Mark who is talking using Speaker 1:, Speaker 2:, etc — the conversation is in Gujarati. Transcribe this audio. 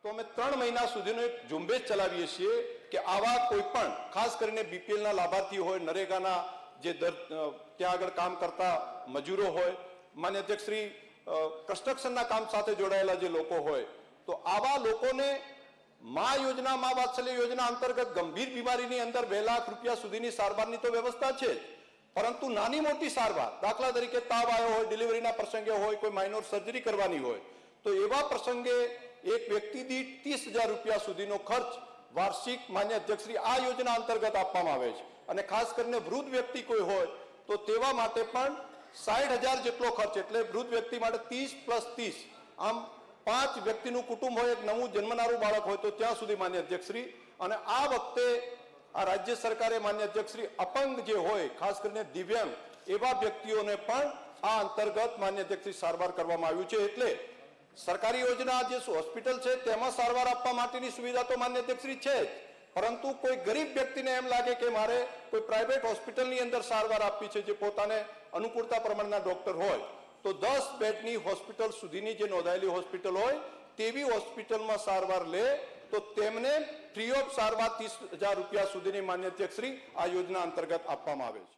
Speaker 1: તો અમે 3 મહિના સુધીનો એક ઝુંબેશ ચલાવીએ છીએ કે આવા કોઈ પણ ખાસ કરીને બીપીએલના લાભાર્થી હોય, નરેગાના જે ત્યાં આગળ કામ કરતા મજૂરો હોય, માન્ય અધ્યક્ષ શ્રી કન્સ્ટ્રક્શનના કામ સાથે જોડાયેલા જે લોકો હોય, તો આવા લોકોને મા યોજના, મા વાત્સલ્ય યોજના અંતર્ગત ગંભીર બીમારીની અંદર 2 લાખ રૂપિયા સુધીની સારવારની તો વ્યવસ્થા છે, પરંતુ નાની મોટી સારવાર, દાખલા તરીકે તાવ આવ્યો હોય, ડિલિવરીના પ્રસંગે હોય, કોઈ માઇનોર સર્જરી કરવાની હોય, તો એવા પ્રસંગે એક વ્યક્તિ દીઠ 30,000 રૂપિયા સુધીનો ખર્ચ વાર્ષિક માન્ય અધ્યક્ષશ્રી આ યોજના અંતર્ગત આપવામાં આવે છે. અને ખાસ કરીને વૃદ્ધ વ્યક્તિ કોઈ હોય તો તેવા માટે પણ 60,000 જેટલો ખર્ચ, એટલે વૃદ્ધ વ્યક્તિ માટે 30 + 30, આમ 5 વ્યક્તિનું કુટુંબ હોય, એક નવું જન્મનારું બાળક હોય તો ત્યાં સુધી માન્ય અધ્યક્ષશ્રી. અને આ વખતે આ રાજ્ય સરકારે માન્ય અધ્યક્ષશ્રી અપંગ જે હોય, ખાસ કરીને દિવ્યાંગ એવા વ્યક્તિઓને પણ આ અંતર્ગત માન્ય અધ્યક્ષશ્રી સારવાર કરવામાં આવ્યું છે. એટલે સરકારી યોજના જે હોસ્પિટલ છે તેમાં સારવાર આપવા માટેની સુવિધા તો માન્ય અધ્યક્ષશ્રી છે જ, પરંતુ કોઈ ગરીબ વ્યક્તિને એમ લાગે કે મારે કોઈ પ્રાઇવેટ હોસ્પિટલની અંદર સારવાર આપવી છે, જે પોતાને અનુકૂળતા પ્રમાણના ડોક્ટર હોય, તો 10 બેડની હોસ્પિટલ સુધીની જે નોંધાયેલી હોસ્પિટલ હોય તેવી હોસ્પિટલમાં સારવાર લે તો તેમને ફ્રી ઓફ સારવાર 30,000 રૂપિયા સુધીની માન્ય અધ્યક્ષશ્રી આ યોજના અંતર્ગત આપવામાં આવે છે.